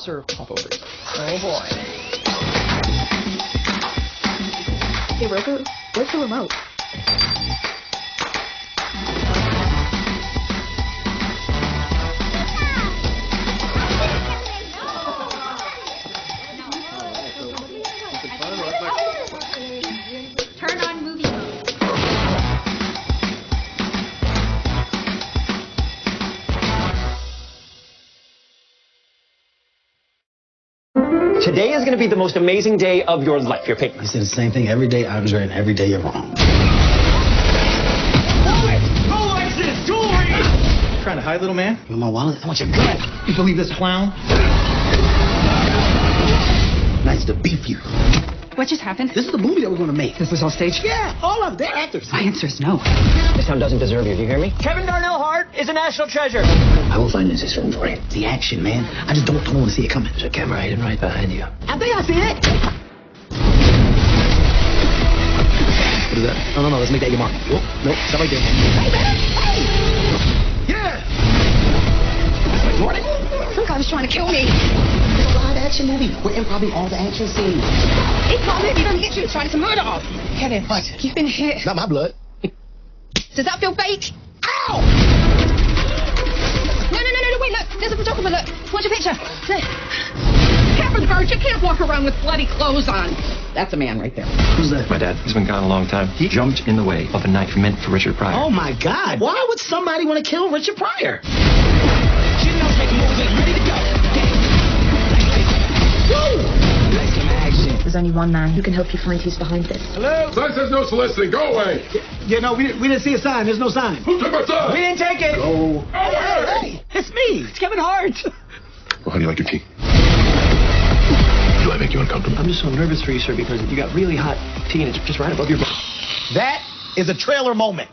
saucer popovers. Oh boy. Hey Roku, where's the remote? Turn on movie mode. Today is going to be the most amazing day of your life. You're picking. You say the same thing every day, Andre, and every day you're wrong. Who likes this jewelry? Trying to hide, little man? You want my wallet? I want your gun. You believe this clown? Nice to beef you. What just happened? This is the movie that we're going to make. This was on stage? Yeah, all of them. They're actors. My answer is no. This town doesn't deserve you. Do you hear me? Kevin Darnell Hart is a national treasure. I will find this film for you. The action, man. I just don't want to see it coming. There's a camera hidden right behind you. I think I see it. What is that? No. Let's make that your mark. Whoa, nope. Stop right there. Hey, man. Hey. Yeah. Wait, Morty. Some guy was trying to kill me. It's a live action movie. We're improvising all the action scenes. He called me. He done hit you. Trying to murder off. Kevin, What? you've been hit. Not my blood. Does that feel fake? Ow! No, wait, look. There's a photographer, look. Watch your picture. Catherine Bird, you can't walk around with bloody clothes on. That's a man right there. Who's that? My dad. He's been gone a long time. He jumped in the way of a knife meant for Richard Pryor. Oh, my God. Why would somebody want to kill Richard Pryor? There's only one man who can help you find who's behind this. Hello? Sign says no soliciting. Go away. Yeah, no, we didn't see a sign. There's no sign. Who took my sign? We didn't take it. Go Hey, away. it's me. It's Kevin Hart. Well, how do you like your tea? Do I make you uncomfortable? I'm just so nervous for you, sir, because you got really hot tea and it's just right above your... That is a trailer moment.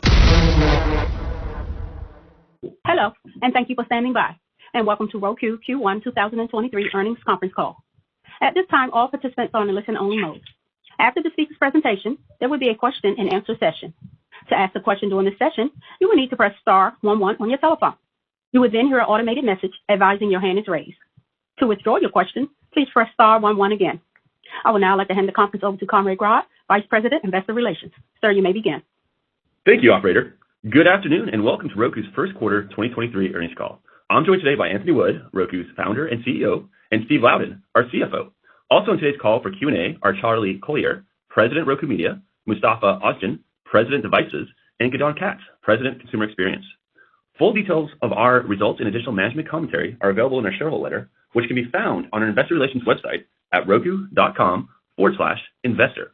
Hello, and thank you for standing by, and welcome to Roku Q1 2023 earnings conference call. At this time, all participants are in a listen-only mode. After the speaker's presentation, there will be a question-and-answer session. To ask a question during this session, you will need to press star 11 on your telephone. You will then hear an automated message advising your hand is raised. To withdraw your question, please press star 11 again. I will now like to hand the conference over to Conrad Grodd, Vice President, Investor Relations. Sir, you may begin. Thank you, operator. Good afternoon, and welcome to Roku's first quarter 2023 earnings call. I'm joined today by Anthony Wood, Roku's founder and CEO, and Steve Loudon, our CFO. Also on today's call for Q&A are Charlie Collier, President, Roku Media, Mustafa Ozgen, President, Devices, and Gidon Katz, President, Consumer Experience. Full details of our results and additional management commentary are available in our shareholder letter, which can be found on our investor relations website at roku.com/investor.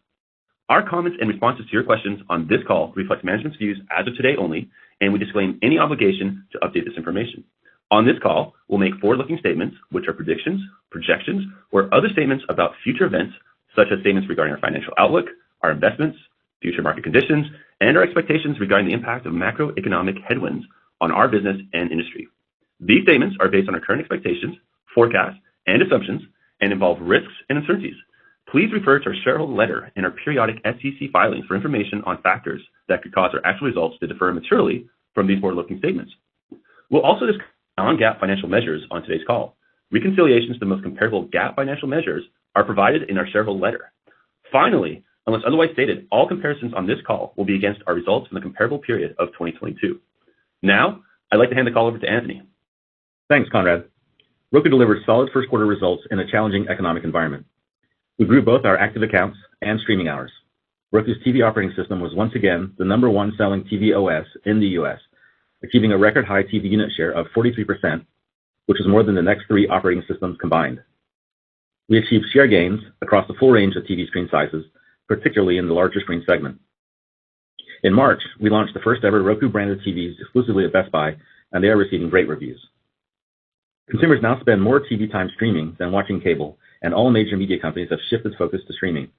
Our comments and responses to your questions on this call reflect management's views as of today only, and we disclaim any obligation to update this information. On this call, we'll make forward-looking statements, which are predictions, projections, or other statements about future events, such as statements regarding our financial outlook, our investments, future market conditions, and our expectations regarding the impact of macroeconomic headwinds on our business and industry. These statements are based on our current expectations, forecasts, and assumptions, and involve risks and uncertainties. Please refer to our shareholder letter and our periodic SEC filings for information on factors that could cause our actual results to differ materially from these forward-looking statements. We'll also discuss non-GAAP financial measures on today's call. Reconciliations to the most comparable GAAP financial measures are provided in our shareholder letter. Finally, unless otherwise stated, all comparisons on this call will be against our results in the comparable period of 2022. Now, I'd like to hand the call over to Anthony. Thanks, Conrad. Roku delivered solid first quarter results in a challenging economic environment. We grew both our active accounts and streaming hours. Roku's TV operating system was once again the number one selling TV OS in the US, achieving a record high TV unit share of 43%, which is more than the next three operating systems combined. We achieved share gains across the full range of TV screen sizes, particularly in the larger screen segment. In March, we launched the first ever Roku branded TVs exclusively at Best Buy, and they are receiving great reviews. Consumers now spend more TV time streaming than watching cable, and all major media companies have shifted focus to streaming.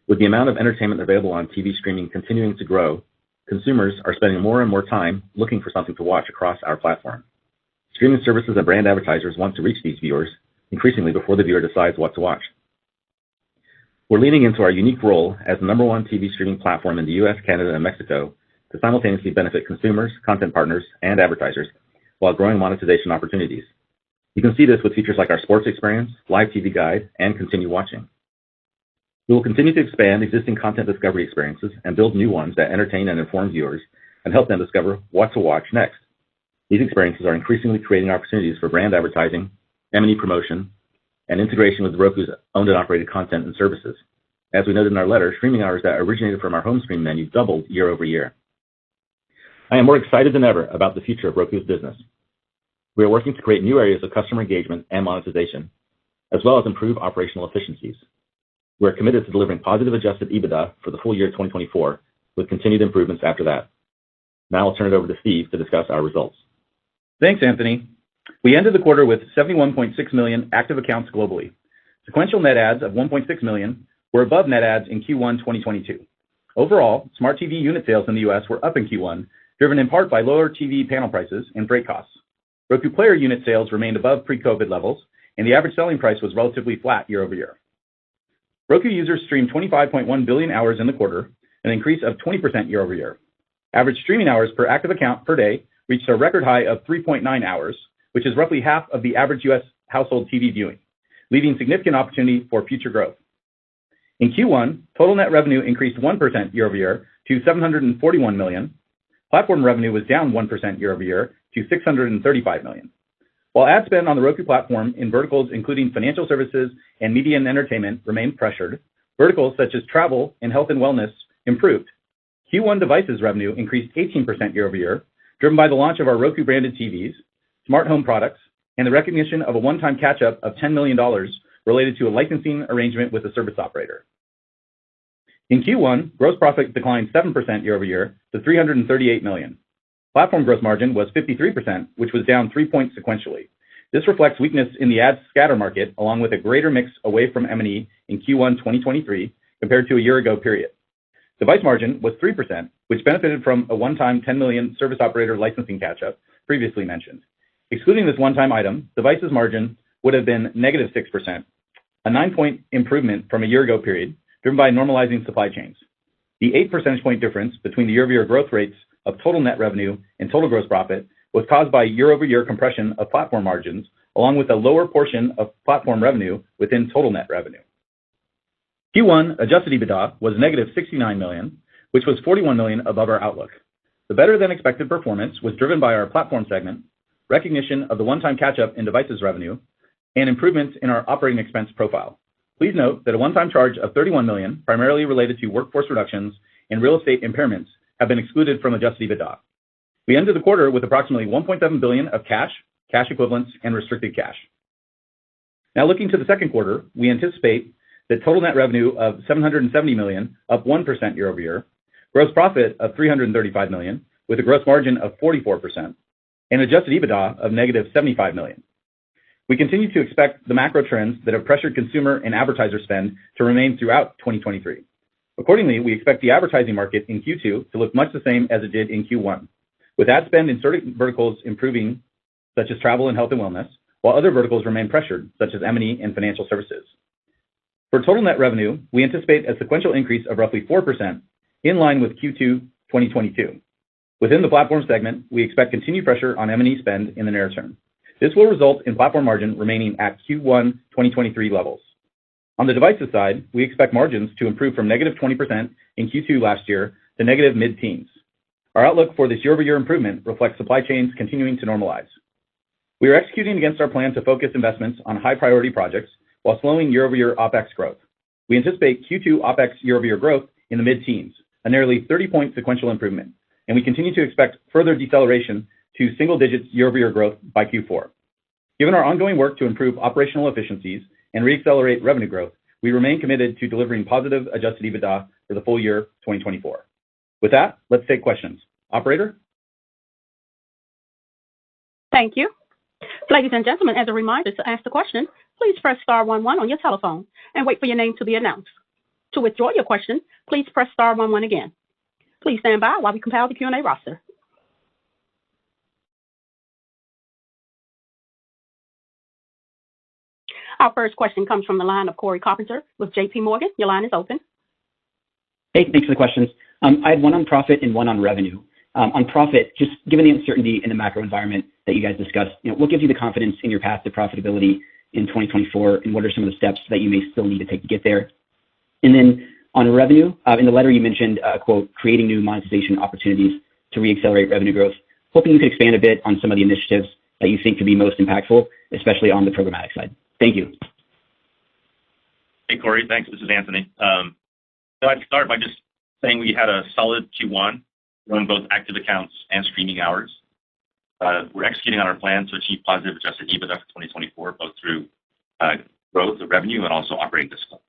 With the amount of entertainment available on TV streaming continuing to grow, consumers are spending more and more time looking for something to watch across our platform. Streaming services and brand advertisers want to reach these viewers increasingly before the viewer decides what to watch. We're leaning into our unique role as the number one TV streaming platform in the US, Canada, and Mexico to simultaneously benefit consumers, content partners, and advertisers while growing monetization opportunities. You can see this with features like our sports experience, live TV guide, and continue watching. We will continue to expand existing content discovery experiences and build new ones that entertain and inform viewers and help them discover what to watch next. These experiences are increasingly creating opportunities for brand advertising, M&E promotion, and integration with Roku's owned and operated content and services. As we noted in our letter, streaming hours that originated from our home screen menu doubled year over year. I am more excited than ever about the future of Roku's business. We are working to create new areas of customer engagement and monetization, as well as improve operational efficiencies. We are committed to delivering positive adjusted EBITDA for the full year 2024, with continued improvements after that. Now I'll turn it over to Steve to discuss our results. Thanks, Anthony. We ended the quarter with 71.6 million active accounts globally. Sequential net adds of 1.6 million were above net adds in Q1 2022. Overall, smart TV unit sales in the US were up in Q1, driven in part by lower TV panel prices and freight costs. Roku player unit sales remained above pre-COVID levels, and the average selling price was relatively flat year over year. Roku users streamed 25.1 billion hours in the quarter, an increase of 20% year over year. Average streaming hours per active account per day reached a record high of 3.9 hours, which is roughly half of the average US household TV viewing, leaving significant opportunity for future growth. In Q1, total net revenue increased 1% year over year to $741 million. Platform revenue was down 1% year over year to $635 million. While ad spend on the Roku platform in verticals including financial services and media and entertainment remained pressured, verticals such as travel and health and wellness improved. Q1 devices revenue increased 18% year over year, driven by the launch of our Roku branded TVs, smart home products, and the recognition of a one-time catch-up of $10 million related to a licensing arrangement with a service operator. In Q1, gross profit declined 7% year over year to $338 million. Platform gross margin was 53%, which was down 3 points sequentially. This reflects weakness in the ad scatter market, along with a greater mix away from M&E in Q1 2023 compared to a year ago period. Device margin was 3%, which benefited from a one-time $10 million service operator licensing catch-up previously mentioned. Excluding this one-time item, devices margin would have been negative 6%, a 9-point improvement from a year ago period, driven by normalizing supply chains. The 8 percentage point difference between the year-over-year growth rates of total net revenue and total gross profit was caused by year-over-year compression of platform margins, along with a lower portion of platform revenue within total net revenue. Q1 adjusted EBITDA was negative $69 million, which was $41 million above our outlook. The better-than-expected performance was driven by our platform segment, recognition of the one-time catch-up in devices revenue, and improvements in our operating expense profile. Please note that a one-time charge of $31 million, primarily related to workforce reductions and real estate impairments, have been excluded from adjusted EBITDA. We ended the quarter with approximately $1.7 billion of cash, cash equivalents, and restricted cash. Now looking to the second quarter, we anticipate that total net revenue of $770 million, up 1% year over year, gross profit of $335 million, with a gross margin of 44%, and adjusted EBITDA of negative $75 million. We continue to expect the macro trends that have pressured consumer and advertiser spend to remain throughout 2023. Accordingly, we expect the advertising market in Q2 to look much the same as it did in Q1, with ad spend in certain verticals improving, such as travel and health and wellness, while other verticals remain pressured, such as M&E and financial services. For total net revenue, we anticipate a sequential increase of roughly 4%, in line with Q2 2022. Within the platform segment, we expect continued pressure on M&E spend in the near term. This will result in platform margin remaining at Q1 2023 levels. On the devices side, we expect margins to improve from negative 20% in Q2 last year to negative mid-teens. Our outlook for this year-over-year improvement reflects supply chains continuing to normalize. We are executing against our plan to focus investments on high-priority projects while slowing year-over-year OpEx growth. We anticipate Q2 OpEx year-over-year growth in the mid-teens, a nearly 30-point sequential improvement, and we continue to expect further deceleration to single digits year-over-year growth by Q4. Given our ongoing work to improve operational efficiencies and reaccelerate revenue growth, we remain committed to delivering positive adjusted EBITDA for the full year 2024. With that, let's take questions. Operator? Thank you. Ladies and gentlemen, as a reminder to ask the question, please press star 11 on your telephone and wait for your name to be announced. To withdraw your question, please press star 11 again. Please stand by while we compile the Q&A roster. Our first question comes from the line of Corey Carpenter with JP Morgan. Your line is open. Hey, thanks for the questions. I had one on profit and one on revenue. On profit, just given the uncertainty in the macro environment that you guys discussed, what gives you the confidence in your path to profitability in 2024, and what are some of the steps that you may still need to take to get there? And then on revenue, in the letter you mentioned, quote, creating new monetization opportunities to reaccelerate revenue growth. Hoping you could expand a bit on some of the initiatives that you think could be most impactful, especially on the programmatic side. Thank you. Hey, Corey. Thanks. This is Anthony. So I'd start by just saying we had a solid Q1, growing both active accounts and streaming hours. We're executing on our plan to achieve positive adjusted EBITDA for 2024, both through growth of revenue and also operating discipline.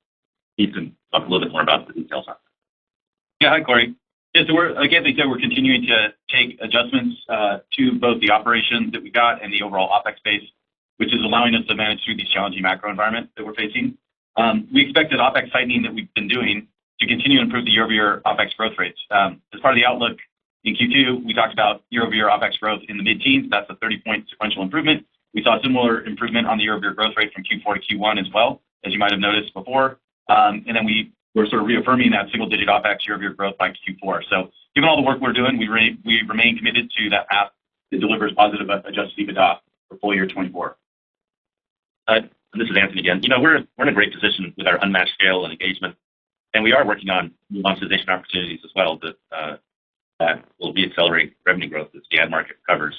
Keith can talk a little bit more about the details on that. Yeah, hi, Corey. Yeah, so like Anthony said, we're continuing to take adjustments to both the operations that we got and the overall OpEx base, which is allowing us to manage through these challenging macro environment that we're facing. We expected OpEx tightening that we've been doing to continue to improve the year-over-year OpEx growth rates. As part of the outlook in Q2, we talked about year-over-year OpEx growth in the mid-teens. That's a 30-point sequential improvement. We saw a similar improvement on the year-over-year growth rate from Q4 to Q1 as well, as you might have noticed before. And then we're sort of reaffirming that single-digit OpEx year-over-year growth by Q4. So given all the work we're doing, we remain committed to that path that delivers positive adjusted EBITDA for full year 24. This is Anthony again. We're in a great position with our unmatched scale and engagement, and we are working on new monetization opportunities as well that will reaccelerate revenue growth as the ad market recovers.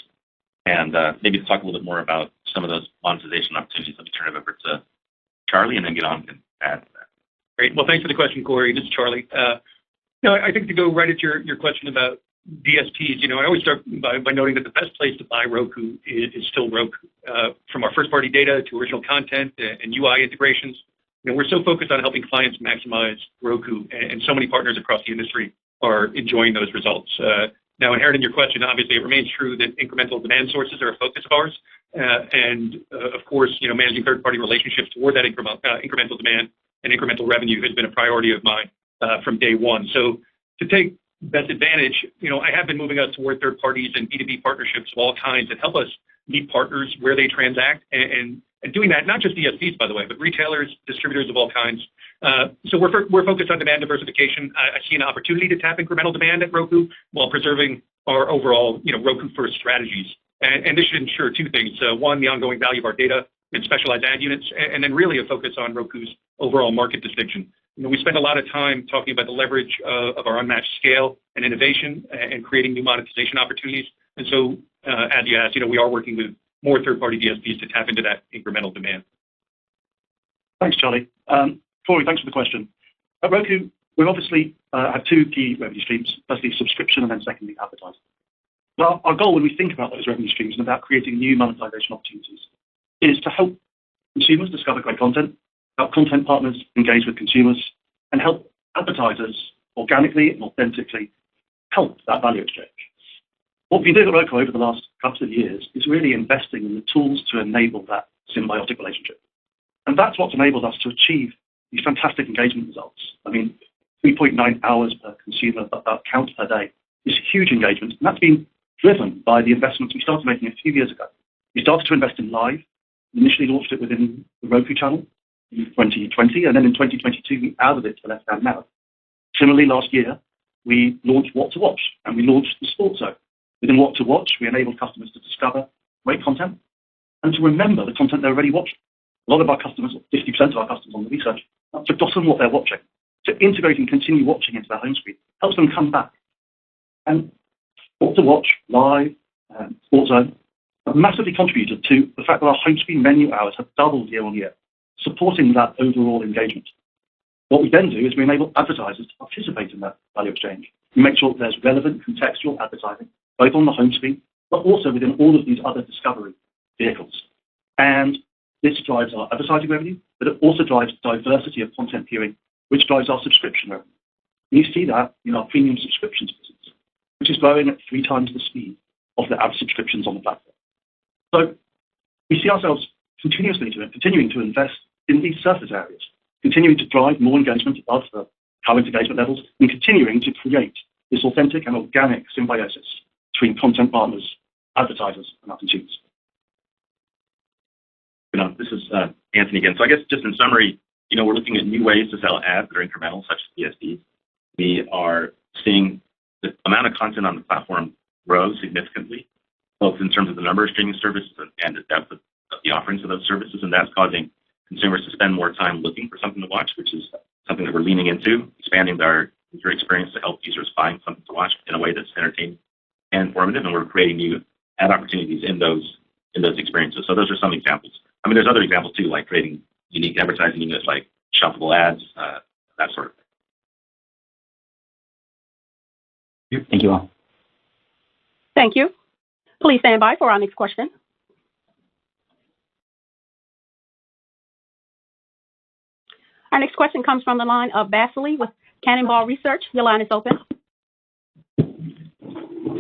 And maybe to talk a little bit more about some of those monetization opportunities, let me turn it over to Charlie and then get on and add to that. Great. Well, thanks for the question, Corey. This is Charlie. I think to go right at your question about DSPs, I always start by noting that the best place to buy Roku is still Roku. From our first-party data to original content and UI integrations, we're so focused on helping clients maximize Roku, and so many partners across the industry are enjoying those results. Now, inherent in your question, obviously, it remains true that incremental demand sources are a focus of ours. And of course, managing third-party relationships toward that incremental demand and incremental revenue has been a priority of mine from day one. So to take best advantage, I have been moving us toward third parties and B2B partnerships of all kinds that help us meet partners where they transact, and doing that, not just DSPs, by the way, but retailers, distributors of all kinds. So we're focused on demand diversification. I see an opportunity to tap incremental demand at Roku while preserving our overall, Roku-first strategies. And this should ensure two things. One, the ongoing value of our data and specialized ad units, and then really a focus on Roku's overall market distinction. We spend a lot of time talking about the leverage of our unmatched scale and innovation and creating new monetization opportunities. And so, as you asked, we are working with more third-party DSPs to tap into that incremental demand. Thanks, Charlie. Corey, thanks for the question. At Roku, we obviously have two key revenue streams. Firstly, subscription, and then secondly, advertising. Well, our goal when we think about those revenue streams and about creating new monetization opportunities is to help consumers discover great content, help content partners engage with consumers, and help advertisers organically and authentically help that value exchange. What we did at Roku over the last couple of years is really investing in the tools to enable that symbiotic relationship. And that's what's enabled us to achieve these fantastic engagement results. 3.9 hours per consumer account per day is huge engagement, and that's been driven by the investments we started making a few years ago. We started to invest in live, initially launched it within the Roku channel in 2020, and then in 2022, we added it to the left-hand now. Similarly, last year, we launched What to Watch, and we launched the Sports Zone. Within What to Watch, we enabled customers to discover great content and to remember the content they're already watching. A lot of our customers, 50% of our customers on the research, have forgotten what they're watching. So integrating continue watching into their home screen helps them come back. And What to Watch, Live, and Sports Zone have massively contributed to the fact that our home screen menu hours have doubled year on year, supporting that overall engagement. What we then do is we enable advertisers to participate in that value exchange. We make sure that there's relevant contextual advertising, both on the home screen, but also within all of these other discovery vehicles. And this drives our advertising revenue, but it also drives diversity of content viewing, which drives our subscription revenue. You see that in our premium subscriptions business, which is growing at 3 times the speed of the ad subscriptions on the platform. So we see ourselves continuing to invest in these surface areas, continuing to drive more engagement above the current engagement levels, and continuing to create this authentic and organic symbiosis between content partners, advertisers, and our consumers. This is Anthony again. So I guess just in summary, we're looking at new ways to sell ads that are incremental, such as DSPs. We are seeing the amount of content on the platform grows significantly, both in terms of the number of streaming services and the depth of the offerings of those services, and that's causing consumers to spend more time looking for something to watch, which is something that we're leaning into, expanding our user experience to help users find something to watch in a way that's entertaining and informative, and we're creating new ad opportunities in those experiences. So those are some examples. I mean, there's other examples too, like creating unique advertising units like shuffleable ads, that sort of thing. Thank you all. Thank you. Please stand by for our next question. Our next question comes from the line of Vasily with Cannonball Research. Your line is open.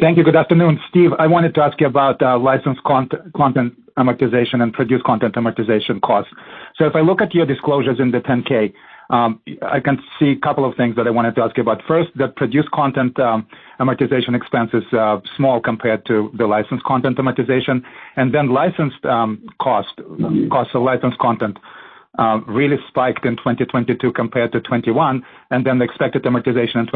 Thank you. Good afternoon. Steve, I wanted to ask you about licensed content amortization and produced content amortization costs. So if I look at your disclosures in the 10K, I can see a couple of things that I wanted to ask you about. First, that produced content amortization expense is small compared to the licensed content amortization. And then licensed costs of licensed content really spiked in 2022 compared to 21, and then the expected amortization in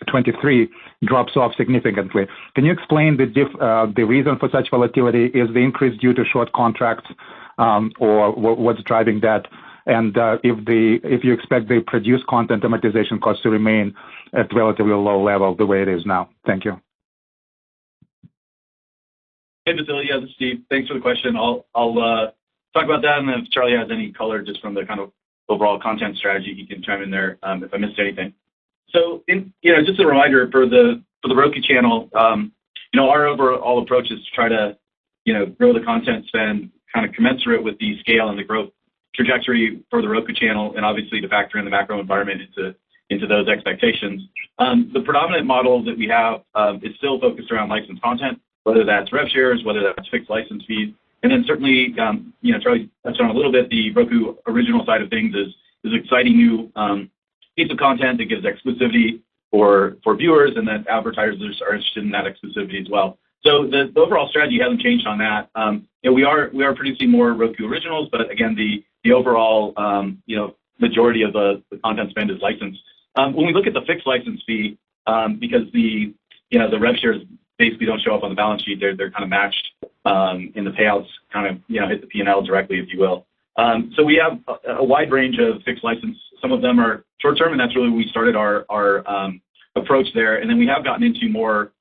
23 drops off significantly. Can you explain the reason for such volatility? Is the increase due to short contracts, or what's driving that? And if you expect the produced content amortization costs to remain at relatively low level the way it is now? Thank you. Hey, Vasily, this is Steve. Thanks for the question. I'll talk about that, and then if Charlie has any color just from the kind of overall content strategy, he can chime in there if I missed anything. So, just a reminder for the Roku channel, our overall approach is to try to, grow the content spend kind of commensurate with the scale and the growth trajectory for the Roku channel, and obviously to factor in the macro environment into those expectations. The predominant model that we have is still focused around licensed content, whether that's rev shares, whether that's fixed license fees. And then certainly, Charlie touched on a little bit, the Roku original side of things is an exciting new piece of content that gives exclusivity for viewers, and that advertisers are interested in that exclusivity as well. So the overall strategy hasn't changed on that. We are producing more Roku originals, but again, the overall majority of the content spend is licensed. When we look at the fixed license fee, because the rev shares basically don't show up on the balance sheet, they're kind of matched in the payouts, kind of hit the P&L directly, if you will. So we have a wide range of fixed license. Some of them are short term, and that's really where we started our approach there. And then we have gotten into more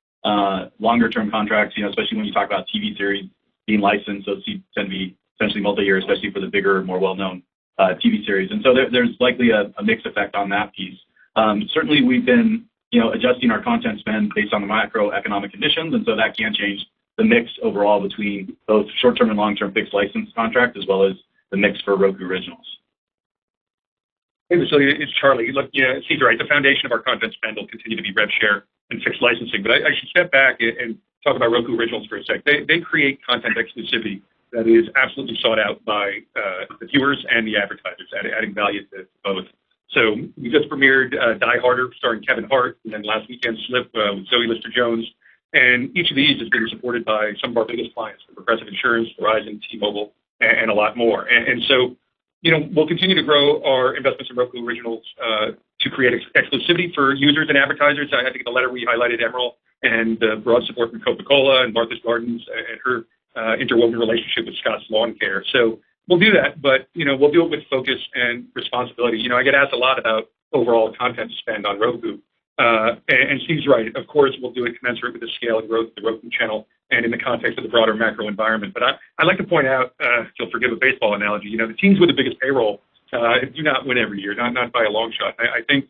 longer term contracts, especially when you talk about TV series being licensed. Those tend to be essentially multi-year, especially for the bigger, more well-known TV series. And so there's likely a mixed effect on that piece. Certainly, we've been adjusting our content spend based on the macroeconomic conditions, and so that can change the mix overall between both short-term and long-term fixed license contract, as well as the mix for Roku originals. Hey, Vasily, it's Charlie. Look, Steve's right. The foundation of our content spend will continue to be rev share and fixed licensing. But I should step back and talk about Roku originals for a sec. They create content exclusivity that is absolutely sought out by the viewers and the advertisers, adding value to both. So we just premiered Die Harder, starring Kevin Hart, and then last weekend Slip with Zoe Lister-Jones. And each of these has been supported by some of our biggest clients, Progressive Insurance, Verizon, T-Mobile, and a lot more. And so, we'll continue to grow our investments in Roku originals to create exclusivity for users and advertisers. I think in the letter we highlighted Emerald and the broad support from Coca-Cola and Martha's Gardens and her interwoven relationship with Scott's Lawn Care. So we'll do that, but we'll do it with focus and responsibility. I get asked a lot about overall content spend on Roku. And Steve's right. Of course, we'll do it commensurate with the scale and growth of the Roku channel and in the context of the broader macro environment. But I'd like to point out, if you'll forgive a baseball analogy, the teams with the biggest payroll do not win every year, not by a long shot. I think,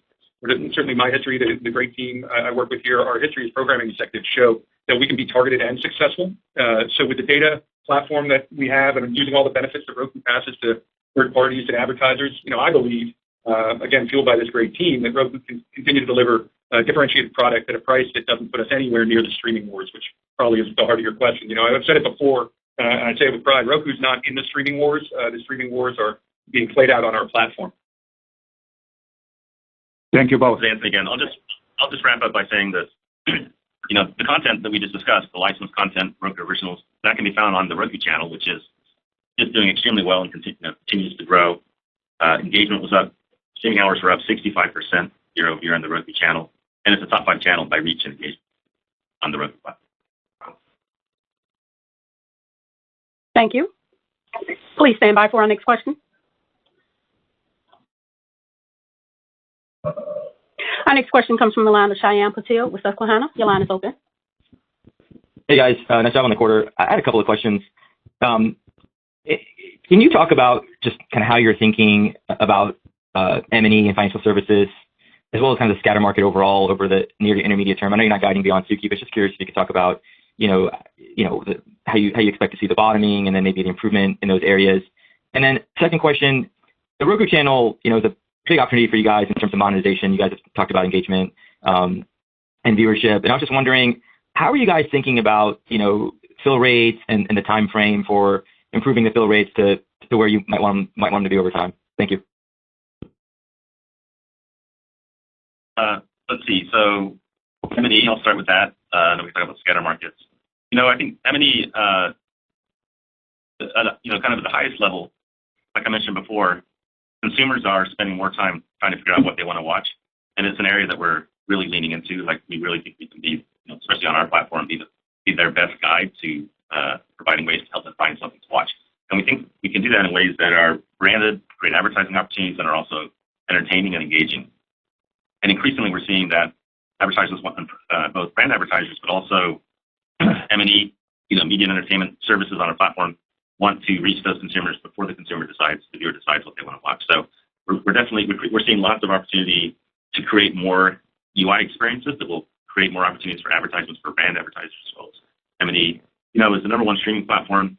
certainly my history, the great team I work with here, our history as programming executives show that we can be targeted and successful. So with the data platform that we have and using all the benefits that Roku passes to third parties and advertisers, I believe, again, fueled by this great team, that Roku can continue to deliver a differentiated product at a price that doesn't put us anywhere near the streaming wars, which probably is the heart of your question. I've said it before, and I say it with pride, Roku's not in the streaming wars. The streaming wars are being played out on our platform. Thank you both. Anthony again. I'll just wrap up by saying that, the content that we just discussed, the licensed content, Roku originals, that can be found on the Roku channel, which is just doing extremely well and continues to grow. Engagement was up. Streaming hours were up 65% year over year on the Roku channel. and it's a top 5 channel by reach and engagement on the Roku platform. Thank you. Please stand by for our next question. Our next question comes from the line of Cheyenne Patil with Susquehanna. Your line is open. Hey guys, nice job on the quarter. I had a couple of questions. Can you talk about just kind of how you're thinking about M&E and financial services, as well as kind of the scatter market overall over the near to intermediate term? I know you're not guiding beyond 2Q, but just curious if you could talk about, how you expect to see the bottoming and then maybe the improvement in those areas. And then second question, the Roku channel, is a big opportunity for you guys in terms of monetization. You guys have talked about engagement and viewership, and I was just wondering, how are you guys thinking about, fill rates and the time frame for improving the fill rates to where you might want them to be over time? Thank you. Let's see. So M&E, I'll start with that. And then we talk about scatter markets. I think M&E, kind of at the highest level, like I mentioned before, consumers are spending more time trying to figure out what they want to watch, and it's an area that we're really leaning into. Like we really think we can be, especially on our platform, be their best guide to providing ways to help them find something to watch. And we think we can do that in ways that are branded, great advertising opportunities, and are also entertaining and engaging. And increasingly, we're seeing that advertisers want both brand advertisers, but also M&E, media and entertainment services on our platform want to reach those consumers before the viewer decides what they want to watch. So we're seeing lots of opportunity to create more UI experiences that will create more opportunities for advertisements for brand advertisers as well as M&E. As the number one streaming platform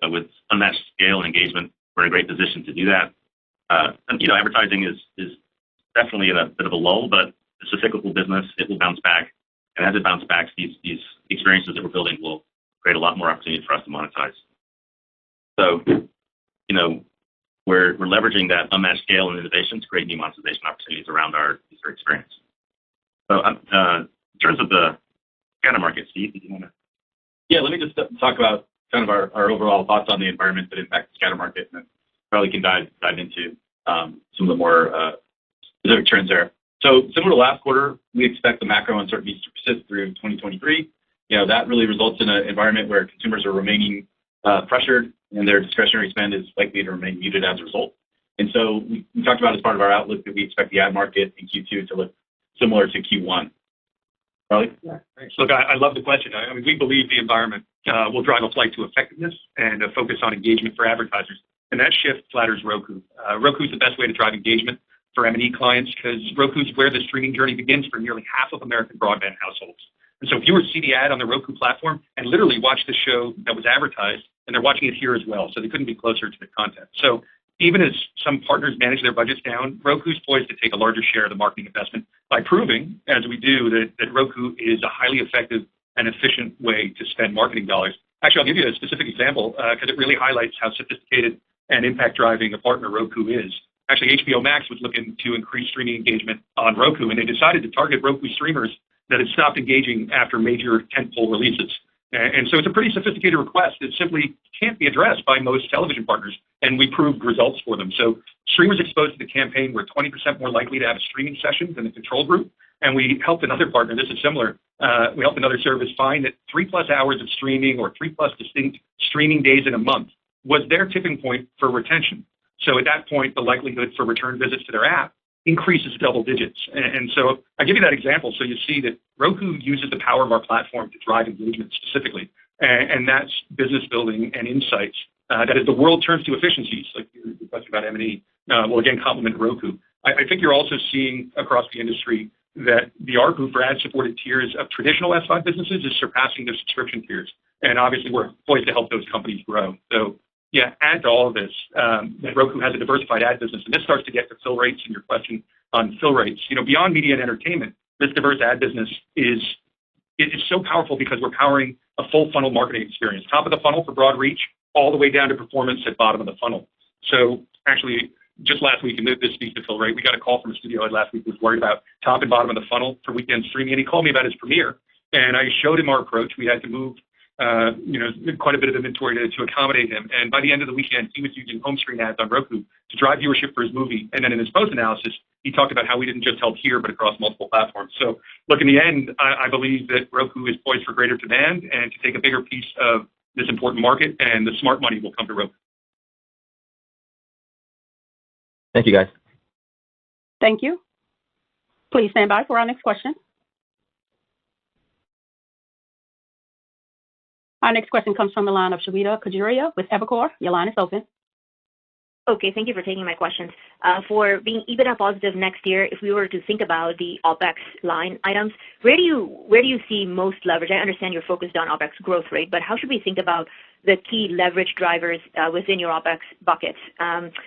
with unmatched scale and engagement, we're in a great position to do that. And advertising is definitely in a bit of a lull, but it's a cyclical business. It will bounce back, and as it bounces back, these experiences that we're building will create a lot more opportunity for us to monetize. So, we're leveraging that unmatched scale and innovation to create new monetization opportunities around our user experience. So, in terms of the scatter market, Steve, do you want to? Yeah, let me just talk about kind of our overall thoughts on the environment that impact the scatter market, and then Charlie can dive into some of the more specific trends there. So similar to last quarter, we expect the macro uncertainties to persist through 2023. That really results in an environment where consumers are remaining pressured, and their discretionary spend is likely to remain muted as a result. And so we talked about as part of our outlook that we expect the ad market in Q2 to look similar to Q1. Charlie? Yeah, thanks. Look, I love the question. I mean, we believe the environment will drive a flight to effectiveness and a focus on engagement for advertisers. And that shift flatters Roku. Roku is the best way to drive engagement for M&E clients because Roku is where the streaming journey begins for nearly half of American broadband households. And so viewers see the ad on the Roku platform and literally watch the show that was advertised, and they're watching it here as well. So they couldn't be closer to the content. So even as some partners manage their budgets down, Roku's poised to take a larger share of the marketing investment by proving, as we do, that Roku is a highly effective and efficient way to spend marketing dollars. Actually, I'll give you a specific example because it really highlights how sophisticated and impact-driving a partner Roku is. Actually, HBO Max was looking to increase streaming engagement on Roku, and they decided to target Roku streamers that had stopped engaging after major tentpole releases. And so it's a pretty sophisticated request that simply can't be addressed by most television partners, and we proved results for them. So streamers exposed to the campaign were 20% more likely to have a streaming session than the control group, and we helped another partner, this is similar, we helped another service find that 3+ hours of streaming or 3+ distinct streaming days in a month was their tipping point for retention. So at that point, the likelihood for return visits to their app increases double digits. And so I give you that example so you see that Roku uses the power of our platform to drive engagement specifically. And that's business building and insights. That as the world turns to efficiencies, like your question about M&E, will again complement Roku. I think you're also seeing across the industry that the ARPU for ad-supported tiers of traditional S5 businesses is surpassing their subscription tiers. And obviously, we're poised to help those companies grow. So yeah, add to all of this that Roku has a diversified ad business, and this starts to get to fill rates and your question on fill rates. Beyond media and entertainment, this diverse ad business is so powerful because we're powering a full funnel marketing experience, top of the funnel for broad reach, all the way down to performance at bottom of the funnel. So actually, just last week, and this speaks to fill rate, we got a call from a studio head last week who was worried about top and bottom of the funnel for weekend streaming, and he called me about his premiere, and I showed him our approach. We had to move quite a bit of inventory to accommodate him. And by the end of the weekend, he was using home screen ads on Roku to drive viewership for his movie. And then in his post analysis, he talked about how we didn't just help here, but across multiple platforms. So look, in the end, I believe that Roku is poised for greater demand and to take a bigger piece of this important market, and the smart money will come to Roku. Thank you, guys. Thank you. Please stand by for our next question. Our next question comes from the line of Shweta Khajuria with Evercore. Your line is open. Okay, thank you for taking my questions. For being EBITDA positive next year, if we were to think about the OpEx line items, where do you see most leverage? I understand you're focused on OpEx growth rate, but how should we think about the key leverage drivers within your OpEx buckets?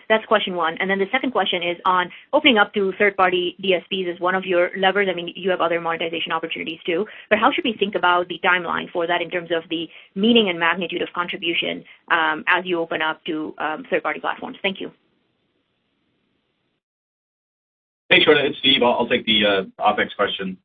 That's question one. And then the second question is on opening up to third-party DSPs is one of your levers. I mean, you have other monetization opportunities too, but how should we think about the timeline for that in terms of the meaning and magnitude of contribution as you open up to third-party platforms? Thank you. Thanks, Shweta. It's Steve. I'll take the OpEx question.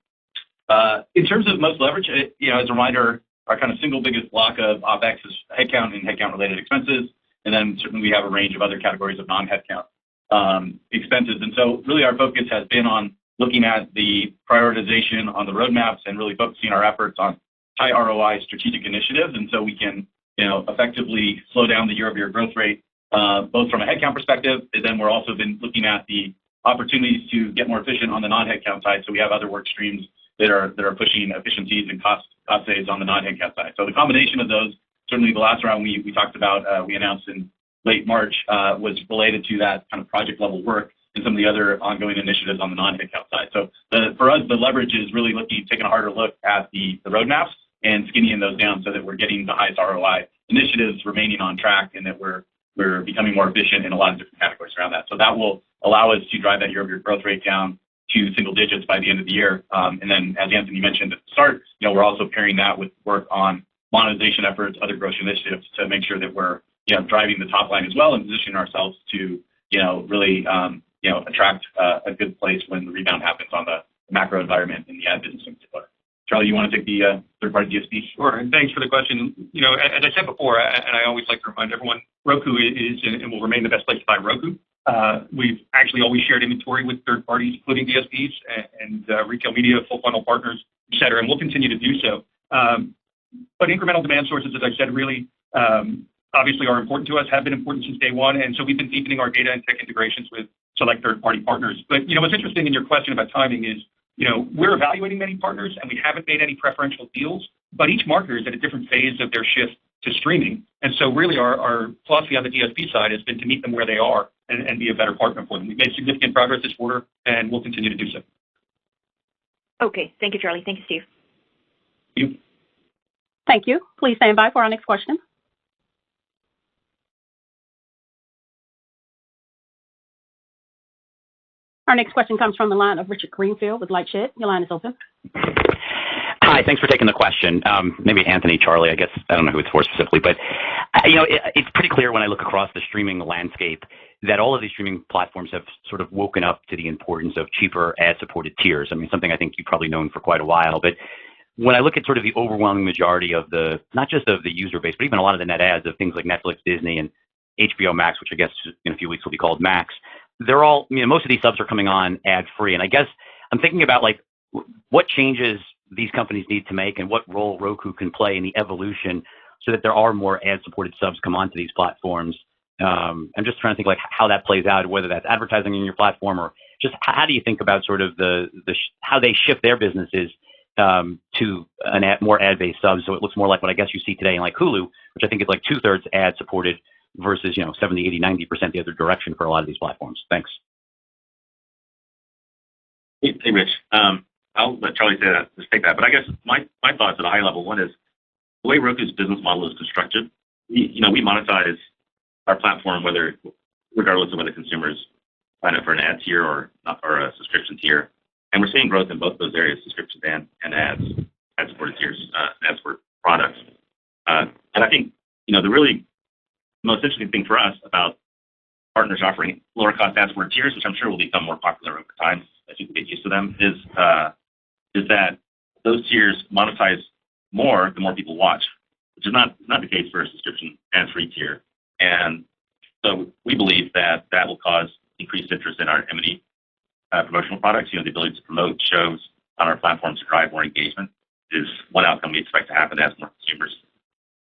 In terms of most leverage, as a reminder, our kind of single biggest block of OpEx is headcount and headcount-related expenses, and then certainly we have a range of other categories of non-headcount expenses. And so really our focus has been on looking at the prioritization on the roadmaps and really focusing our efforts on high ROI strategic initiatives, and so we can effectively slow down the year-over-year growth rate, both from a headcount perspective, and then we're also been looking at the opportunities to get more efficient on the non-headcount side. So we have other work streams that are pushing efficiencies and cost saves on the non-headcount side. So the combination of those, certainly the last round we talked about, we announced in late March, was related to that kind of project level work and some of the other ongoing initiatives on the non-headcount side. So for us, the leverage is really taking a harder look at the roadmaps and skinnying those down so that we're getting the highest ROI initiatives remaining on track and that we're becoming more efficient in a lot of different categories around that. So that will allow us to drive that year-over-year growth rate down to single digits by the end of the year. And then, as Anthony mentioned at the start, we're also pairing that with work on monetization efforts, other growth initiatives to make sure that we're driving the top line as well and positioning ourselves to really attract a good place when the rebound happens on the macro environment in the ad business in particular. Charlie, you want to take the third-party DSP? Sure, and thanks for the question. As I said before, and I always like to remind everyone, Roku is and will remain the best place to buy Roku. We've actually always shared inventory with third parties, including DSPs and retail media, full funnel partners, et cetera, and we'll continue to do so. But incremental demand sources, as I said, really obviously are important to us, have been important since day one, and so we've been deepening our data and tech integrations with select third-party partners. But what's interesting in your question about timing is, we're evaluating many partners and we haven't made any preferential deals, but each marketer is at a different phase of their shift to streaming. And so really our philosophy on the DSP side has been to meet them where they are and be a better partner for them. We've made significant progress this quarter and we'll continue to do so. Okay. Thank you, Charlie. Thank you, Steve. Thank you. Thank you. Please stand by for our next question. Our next question comes from the line of Richard Greenfield with LightShed. Your line is open. Hi, thanks for taking the question. Maybe Anthony, Charlie, I guess, I don't know who it's for specifically, but it's pretty clear when I look across the streaming landscape that all of these streaming platforms have sort of woken up to the importance of cheaper ad-supported tiers. I mean, something I think you've probably known for quite a while, but when I look at sort of the overwhelming majority of not just of the user base, but even a lot of the net ads of things like Netflix, Disney, and HBO Max, which I guess in a few weeks will be called Max, they're all, most of these subs are coming on ad-free. And I guess I'm thinking about what changes these companies need to make and what role Roku can play in the evolution so that there are more ad-supported subs come onto these platforms. I'm just trying to think how that plays out, whether that's advertising in your platform or just how do you think about sort of how they shift their businesses to more ad-based subs, so it looks more like what I guess you see today in Hulu, which I think is 2/3 ad-supported versus 70, 80, 90% the other direction for a lot of these platforms. Thanks. Hey Rich. I'll let Charlie just take that. But I guess my thoughts at a high level, one is the way Roku's business model is constructed, we monetize our platform regardless of whether consumers sign up for an ad tier or a subscription tier. And we're seeing growth in both those areas, subscriptions and ad-supported tiers, ad-supported products. And I think, the really most interesting thing for us about partners offering lower cost ad-supported tiers, which I'm sure will become more popular over time as you get used to them, is that those tiers monetize more the more people watch. which is not the case for a subscription and free tier. And so we believe that that will cause increased interest in our M&E promotional products. The ability to promote shows on our platforms to drive more engagement is one outcome we expect to happen as more consumers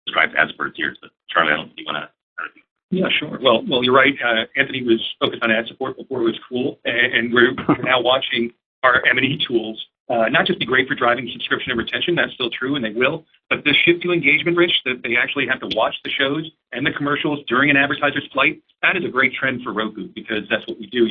subscribe to ad-supported tiers. But Charlie, I don't think you want to. Yeah, sure. Well, you're right. Anthony was focused on ad support before it was cool, and we're now watching our M&E tools not just be great for driving subscription and retention, that's still true, and they will, but the shift to engagement, Rich, that they actually have to watch the shows and the commercials during an advertiser's flight, that is a great trend for Roku because that's what we do.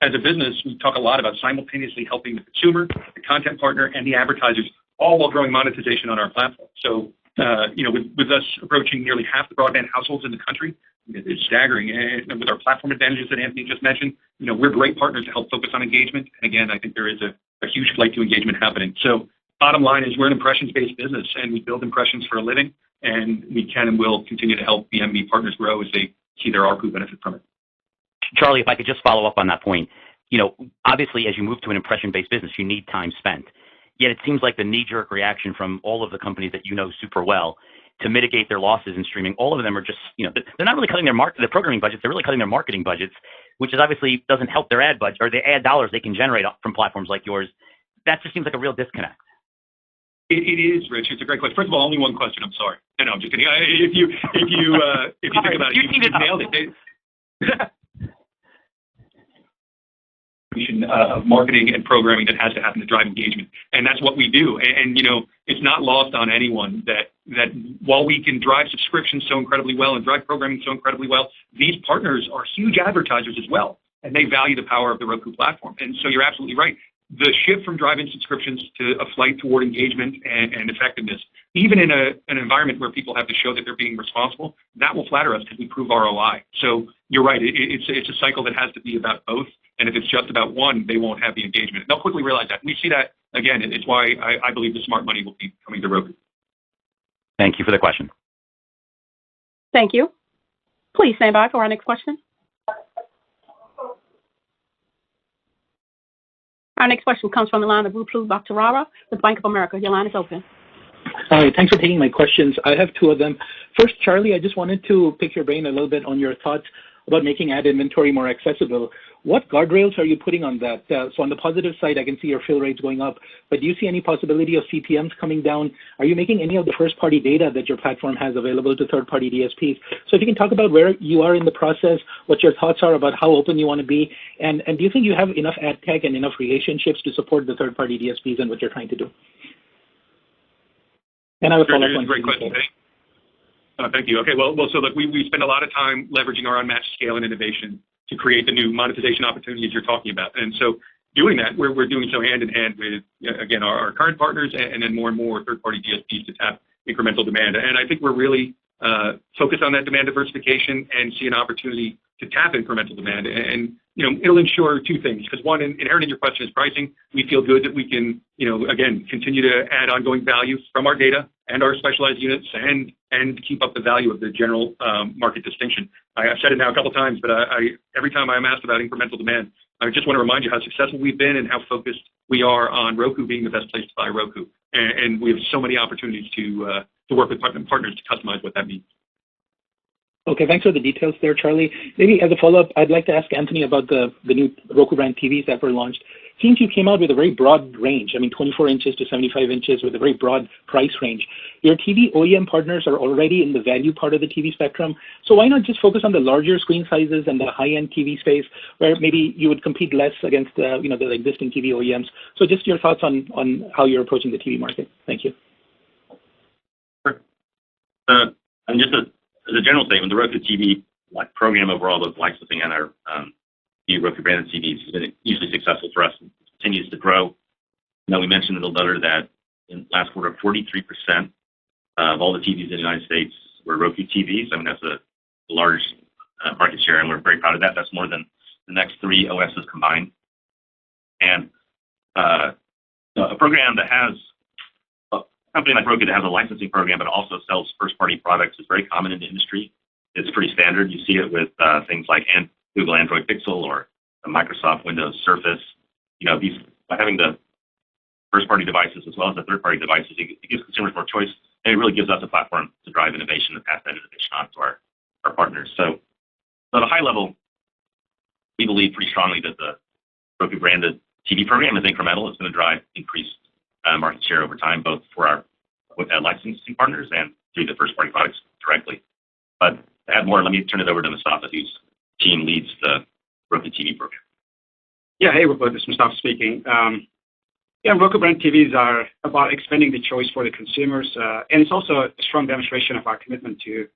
As a business, we talk a lot about simultaneously helping the consumer, the content partner, and the advertisers, all while growing monetization on our platform. So, with us approaching nearly half the broadband households in the country, it's staggering. And with our platform advantages that Anthony just mentioned, we're great partners to help focus on engagement. And again, I think there is a huge flight to engagement happening. So bottom line is we're an impressions-based business, and we build impressions for a living, and we can and will continue to help the MB partners grow as they see their ARPU benefit from it. Charlie, if I could just follow up on that point, obviously as you move to an impression-based business, you need time spent. Yet it seems like the knee-jerk reaction from all of the companies that you know super well to mitigate their losses in streaming, all of them are just, they're not really cutting their programming budgets, they're really cutting their marketing budgets, which is obviously doesn't help their ad budget or the ad dollars they can generate from platforms like yours. That just seems like a real disconnect. It is, Rich. It's a great question. First of all, only one question. I'm sorry. No, I'm just kidding. If you think about it, you nailed it. Of marketing and programming that has to happen to drive engagement, and that's what we do. And it's not lost on anyone that while we can drive subscriptions so incredibly well and drive programming so incredibly well, these partners are huge advertisers as well, and they value the power of the Roku platform. And so you're absolutely right. The shift from driving subscriptions to a flight toward engagement and effectiveness, even in an environment where people have to show that they're being responsible, that will flatter us because we prove ROI. So you're right. It's a cycle that has to be about both. And if it's just about one, they won't have the engagement. They'll quickly realize that. We see that, again, it's why I believe the smart money will be coming to Roku. Thank you for the question. Thank you. Please stand by for our next question. Our next question comes from the line of Ruplu Bhattacharya with Bank of America. Your line is open. Hi, thanks for taking my questions. I have two of them. First, Charlie, I just wanted to pick your brain a little bit on your thoughts about making ad inventory more accessible. What guardrails are you putting on that? So on the positive side, I can see your fill rates going up, but do you see any possibility of CPMs coming down? Are you making any of the first-party data that your platform has available to third-party DSPs? So if you can talk about where you are in the process, what your thoughts are about how open you want to be, and do you think you have enough ad tech and enough relationships to support the third-party DSPs and what you're trying to do? And I will follow up on great question. Thank you. Okay, well, so look, we spend a lot of time leveraging our unmatched scale and innovation to create the new monetization opportunities you're talking about. And so doing that, we're doing so hand in hand with, again, our current partners and then more and more third-party DSPs to tap incremental demand. And I think we're really focused on that demand diversification and see an opportunity to tap incremental demand. And it'll ensure two things, because one, inherent in your question is pricing. We feel good that we can, again, continue to add ongoing value from our data and our specialized units and keep up the value of the general market distinction. I've said it now a couple times, but every time I'm asked about incremental demand, I just want to remind you how successful we've been and how focused we are on Roku being the best place to buy Roku. And we have so many opportunities to work with partners to customize what that means. Okay, thanks for the details there, Charlie. Maybe as a follow-up, I'd like to ask Anthony about the new Roku brand TVs that were launched. Seems you came out with a very broad range. 24 inches to 75 inches with a very broad price range. Your TV OEM partners are already in the value part of the TV spectrum. So why not just focus on the larger screen sizes and the high-end TV space where maybe you would compete less against the existing TV OEMs? So just your thoughts on how you're approaching the TV market. Thank you. Sure. And just as a general statement, the Roku TV program overall, both licensing and our Roku branded TVs, has been hugely successful for us and continues to grow. We mentioned in the letter that in last quarter, 43% of all the TVs in the United States were Roku TVs. That's a large market share, and we're very proud of that. That's more than the next three OSs combined. And a program that has a company like Roku that has a licensing program but also sells first-party products is very common in the industry. It's pretty standard. You see it with things like Google Android Pixel or the Microsoft Windows Surface. By having the first-party devices as well as the third-party devices, it gives consumers more choice, and it really gives us a platform to drive innovation and pass that innovation on to our partners. So at a high level, we believe pretty strongly that the Roku branded TV program is incremental. It's going to drive increased market share over time, both for our licensing partners and through the first-party products directly. But to add more, let me turn it over to Mustafa, whose team leads the Roku TV program. Yeah, hey, Rupert, this is Mustafa speaking. Roku brand TVs are about expanding the choice for the consumers, and it's also a strong demonstration of our commitment to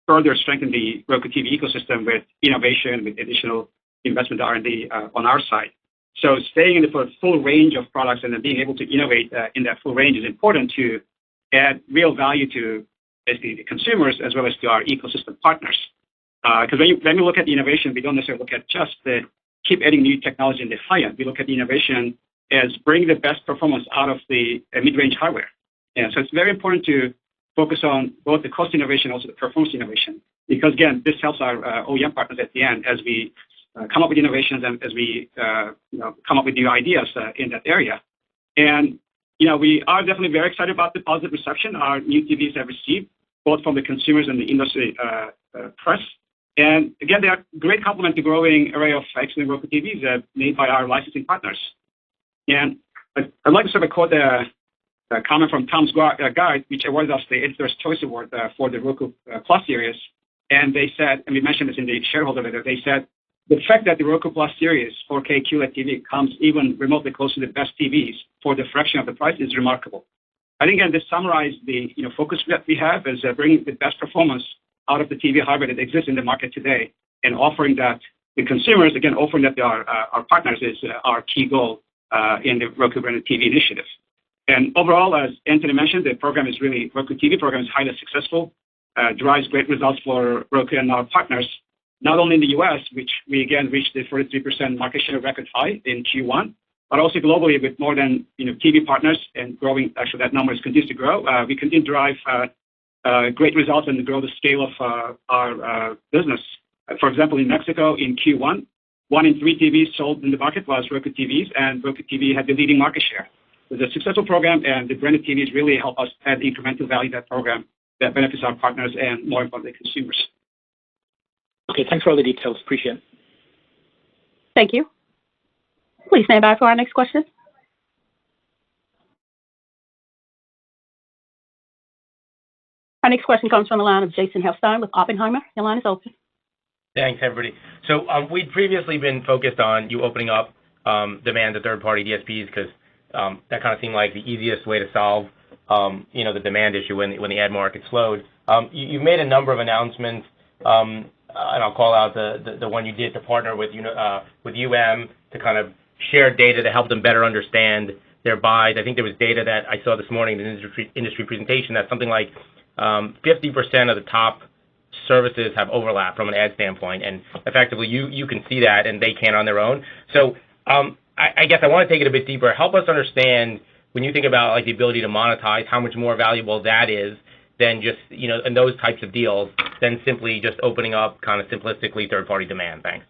further strengthen the Roku TV ecosystem with innovation, with additional investment R&D on our side. So staying in the full range of products and then being able to innovate in that full range is important to add real value to basically the consumers as well as to our ecosystem partners. Because when we look at innovation, we don't necessarily look at just the keep adding new technology in the high end. We look at the innovation as bringing the best performance out of the mid-range hardware. And so it's very important to focus on both the cost innovation and also the performance innovation, because again, this helps our OEM partners at the end as we come up with innovations and as we come up with new ideas in that area. And we are definitely very excited about the positive reception our new TVs have received, both from the consumers and the industry press. And again, they are a great complement to growing array of excellent Roku TVs made by our licensing partners. And I'd like to sort of quote a comment from Tom's Guide, which awarded us the Editor's Choice Award for the Roku Plus series. And they said, and we mentioned this in the shareholder letter, they said, the fact that the Roku Plus series 4K QLED TV comes even remotely close to the best TVs for the fraction of the price is remarkable. I think, again, this summarized the focus that we have as bringing the best performance out of the TV hardware that exists in the market today and offering that the consumers, again, offering that to our partners is our key goal in the Roku branded TV initiative. And overall, as Anthony mentioned, the program is really, Roku TV program is highly successful, drives great results for Roku and our partners, not only in the US, which we again reached the 43% market share record high in Q1, but also globally with more than TV partners and growing. Actually, that number continues to grow. We continue to drive great results and grow the scale of our business. For example, in Mexico in Q1, 1 in 3 TVs sold in the market was Roku TVs, and Roku TV had the leading market share. It's a successful program, and the branded TVs really help us add incremental value to that program that benefits our partners and, more importantly, consumers. Okay, thanks for all the details. Appreciate it. Thank you. Please stand by for our next question. Our next question comes from the line of Jason Helfstein with Oppenheimer. Your line is open. Thanks, everybody. So we'd previously been focused on you opening up demand to third-party DSPs because that kind of seemed like the easiest way to solve the demand issue when the ad market slowed. You've made a number of announcements, and I'll call out the one you did to partner with to kind of share data to help them better understand their buys. I think there was data that I saw this morning in the industry presentation that something like 50% of the top services have overlap from an ad standpoint, and effectively you can see that and they can on their own. So I guess I want to take it a bit deeper. Help us understand when you think about like the ability to monetize, how much more valuable that is than just in those types of deals than simply just opening up kind of simplistically third-party demand. Thanks.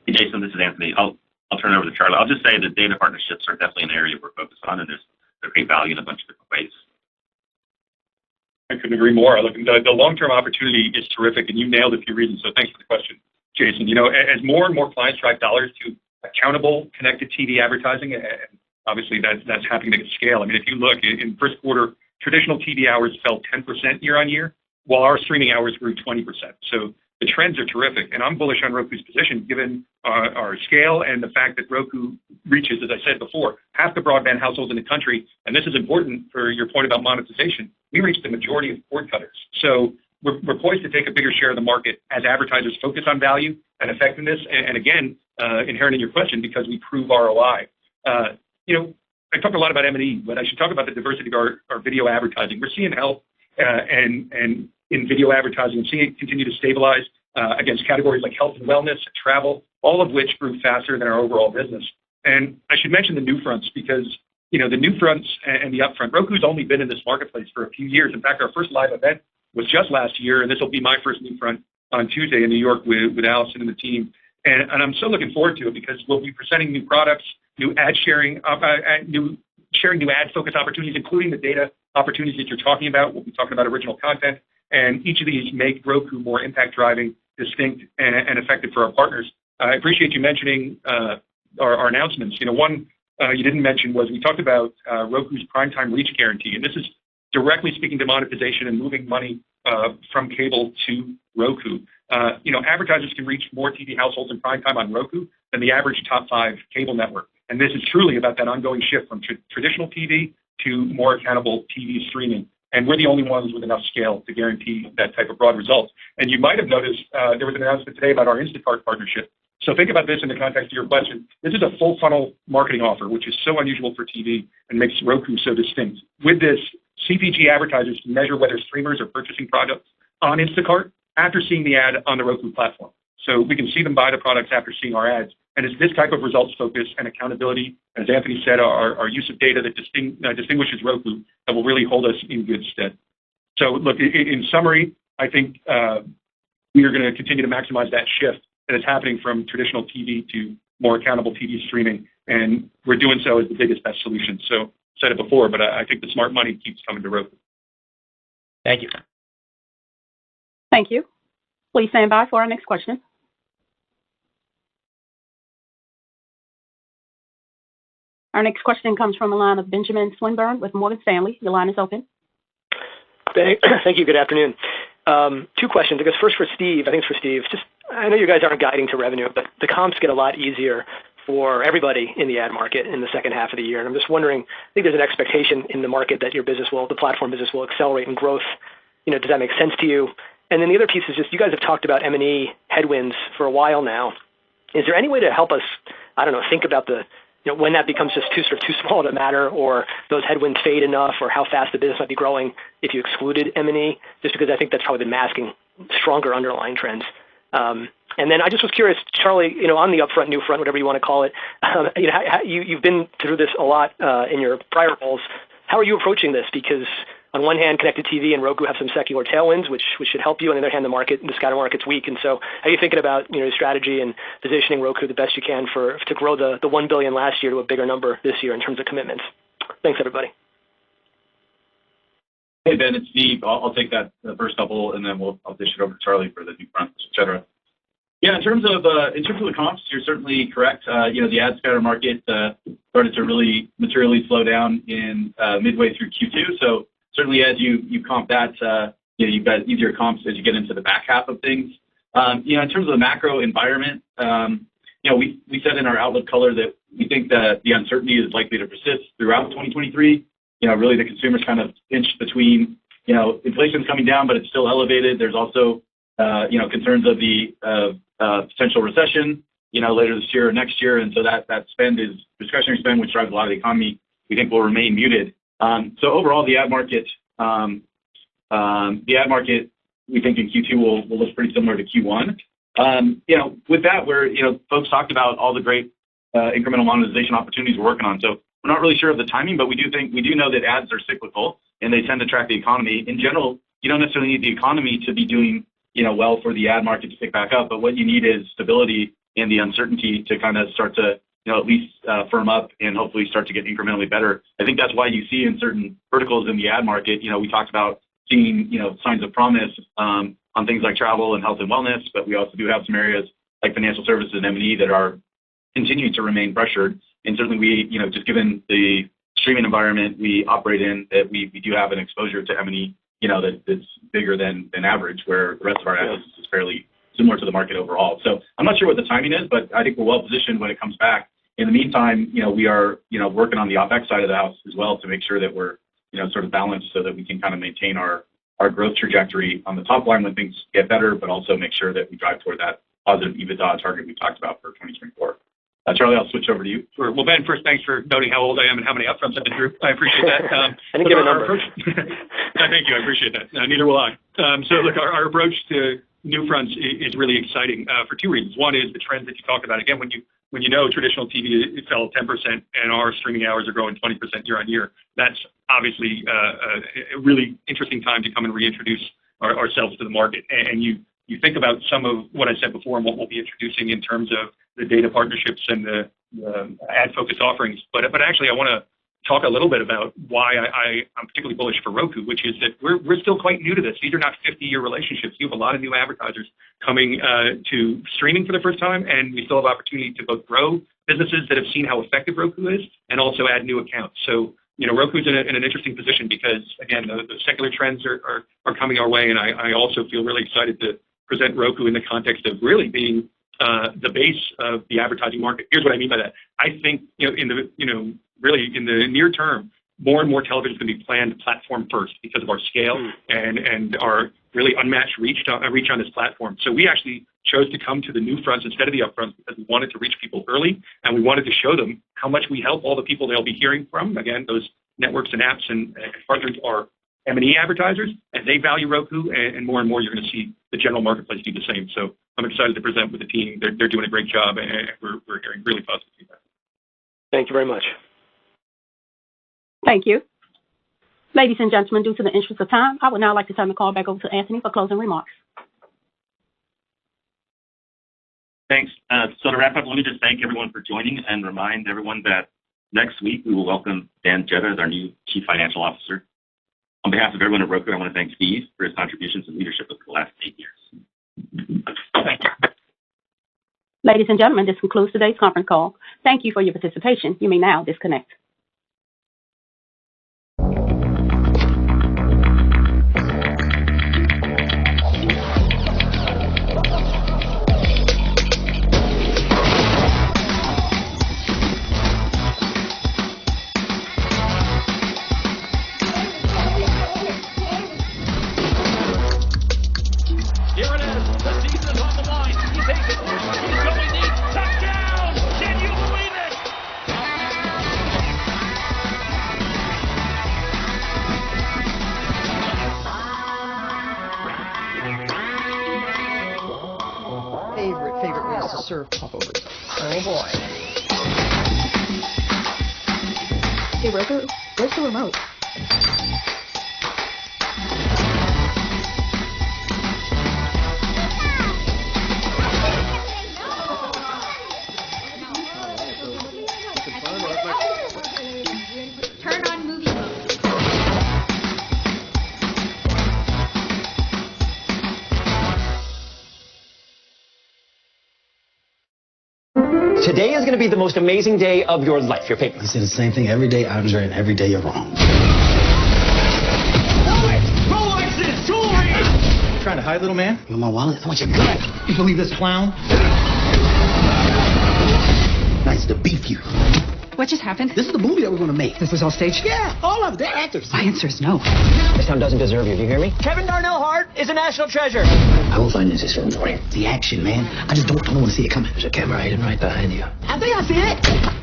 Hey, Jason, this is Anthony. I'll turn it over to Charlie. I'll just say that data partnerships are definitely an area we're focused on, and there's great value in a bunch of different ways. I couldn't agree more. Look, the long-term opportunity is terrific, and you nailed a few reasons. So thanks for the question, Jason. As more and more clients drive dollars to accountable connected TV advertising, and obviously that's happening at scale. I mean, if you look in first quarter, traditional TV hours fell 10% year on year, while our streaming hours grew 20%. So the trends are terrific, and I'm bullish on Roku's position given our scale and the fact that Roku reaches, as I said before, half the broadband households in the country. And this is important for your point about monetization. We reach the majority of cord cutters. So we're poised to take a bigger share of the market as advertisers focus on value and effectiveness. And again, inherent in your question, because we prove ROI. I talked a lot about M&E, but I should talk about the diversity of our video advertising. We're seeing health and in video advertising and seeing it continue to stabilize against categories like health and wellness, travel, all of which grew faster than our overall business. And I should mention the new fronts because, the new fronts and the upfront, Roku's only been in this marketplace for a few years. In fact, our first live event was just last year, and this will be my first new front on Tuesday in New York with Allison and the team. And I'm so looking forward to it because we'll be presenting new products, new ad sharing, new sharing new ad focus opportunities, including the data opportunities that you're talking about. We'll be talking about original content, and each of these make Roku more impact driving, distinct, and effective for our partners. I appreciate you mentioning our announcements. One you didn't mention was we talked about Roku's primetime reach guarantee, and this is directly speaking to monetization and moving money from cable to Roku. Advertisers can reach more TV households in primetime on Roku than the average top 5 cable network. And this is truly about that ongoing shift from traditional TV to more accountable TV streaming. And we're the only ones with enough scale to guarantee that type of broad result. And you might have noticed there was an announcement today about our Instacart partnership. So think about this in the context of your question. This is a full funnel marketing offer, which is so unusual for TV and makes Roku so distinct. With this, CPG advertisers can measure whether streamers are purchasing products on Instacart after seeing the ad on the Roku platform. So we can see them buy the products after seeing our ads. And it's this type of results focus and accountability, as Anthony said, our use of data that distinguishes Roku that will really hold us in good stead. So look, in summary, I think we are going to continue to maximize that shift that is happening from traditional TV to more accountable TV streaming. And we're doing so as the biggest, best solution. So said it before, but I think the smart money keeps coming to Roku. Thank you. Thank you. Please stand by for our next question. Our next question comes from the line of Benjamin Swinburne with Morgan Stanley. Your line is open. Thank you. Good afternoon. 2 questions. I guess first for Steve. I think it's for Steve. I know you guys aren't guiding to revenue, but the comps get a lot easier for everybody in the ad market in the second half of the year. And I'm just wondering, I think there's an expectation in the market that the platform business will accelerate in growth. Does that make sense to you? And then the other piece is just you guys have talked about M&E headwinds for a while now. Is there any way to help us, think about when that becomes just too small to matter, or those headwinds fade enough, or how fast the business might be growing if you excluded M&E? Just because I think that's probably been masking stronger underlying trends. And then I just was curious, Charlie, on the upfront, new front, whatever you want to call it, you've been through this a lot in your prior roles. How are you approaching this? Because on one hand, connected TV and Roku have some secular tailwinds, which should help you. On the other hand, the scatter market's weak. And so how are you thinking about your strategy and positioning Roku the best you can to grow the $1 billion last year to a bigger number this year in terms of commitments? Thanks, everybody. Hey, Ben, it's Steve. I'll take that the first couple, and then I'll dish it over to Charlie for the new fronts, et cetera. Yeah, in terms of the comps, you're certainly correct. The ad scatter market started to really materially slow down in midway through Q2. So certainly as you comp that, you've got easier comps as you get into the back half of things. In terms of the macro environment, we said in our outlook color that we think that the uncertainty is likely to persist throughout 2023. Really the consumer's kind of pinched between, inflation's coming down, but it's still elevated. There's also, concerns of the potential recession, later this year or next year. And so that spend is discretionary spend, which drives a lot of the economy, we think will remain muted. So overall, the ad market, we think in Q2 will look pretty similar to Q1. With that, folks talked about all the great incremental monetization opportunities we're working on. So we're not really sure of the timing, but we do know that ads are cyclical and they tend to track the economy. In general, you don't necessarily need the economy to be doing, well for the ad market to pick back up, but what you need is stability and the uncertainty to kind of start to, at least firm up and hopefully start to get incrementally better. I think that's why you see in certain verticals in the ad market, we talked about seeing, signs of promise on things like travel and health and wellness, but we also do have some areas like financial services and M&E that are continuing to remain pressured. And certainly we, just given the streaming environment we operate in, that we do have an exposure to M&E, that's bigger than average, where the rest of our ad business is fairly similar to the market overall. So I'm not sure what the timing is, but I think we're well positioned when it comes back. In the meantime, we are, working on the OpEx side of the house as well to make sure that we're, sort of balanced so that we can kind of maintain our growth trajectory on the top line when things get better, but also make sure that we drive toward that positive EBITDA target we talked about for 2024. Charlie, I'll switch over to you. Sure. Well, Ben, first, thanks for noting how old I am and how many upfronts I've been through. I appreciate that. I didn't give a number. Thank you. I appreciate that. Neither will I. So look, our approach to new fronts is really exciting for 2 reasons. One is the trends that you talked about. Again, when you know traditional TV it fell 10% and our streaming hours are growing 20% year on year, that's obviously a really interesting time to come and reintroduce ourselves to the market. And you think about some of what I said before and what we'll be introducing in terms of the data partnerships and the ad-focused offerings. But actually, I want to talk a little bit about why I'm particularly bullish for Roku, which is that we're still quite new to this. These are not 50-year relationships. You have a lot of new advertisers coming to streaming for the first time, and we still have opportunity to both grow businesses that have seen how effective Roku is and also add new accounts. So, Roku's in an interesting position because, again, the secular trends are coming our way, and I also feel really excited to present Roku in the context of really being the base of the advertising market. Here's what I mean by that. I think, really in the near term, more and more television is going to be planned platform first because of our scale and our really unmatched reach on this platform. So we actually chose to come to the new fronts instead of the upfronts because we wanted to reach people early, and we wanted to show them how much we help all the people they'll be hearing from. Again, those networks and apps and partners are M&E advertisers, and they value Roku, and more you're going to see the general marketplace do the same. So I'm excited to present with the team. They're doing a great job, and we're hearing really positive feedback. Thank you very much. Thank you. Ladies and gentlemen, due to the interest of time, I would now like to turn the call back over to Anthony for closing remarks. Thanks. So to wrap up, let me just thank everyone for joining and remind everyone that next week we will welcome Dan Jetta as our new Chief Financial Officer. On behalf of everyone at Roku, I want to thank Steve for his contributions and leadership over the last 8 years. Thank you. Ladies and gentlemen, this concludes today's conference call. Thank you for your participation. You may now disconnect. Favorite ways to serve popovers. Oh boy. Hey Roku, where's the remote? Turn on movie mode. Today is going to be the most amazing day of your life. Your paper. I say the same thing every day, Andre, and every day you're wrong. Rolexes, jewelry! You trying to hide, little man? You want my wallet? I want your gun. You believe this clown? Nice to beef you. What just happened? This is the movie that we're going to make. This was all staged? Yeah, all of them. They're actors. My answer is no. This town doesn't deserve you. Do you hear me? Kevin Darnell Hart is a national treasure. I will find this film for you. The action, man. I just don't want to see it coming. There's a camera hiding right behind you. I think I see it.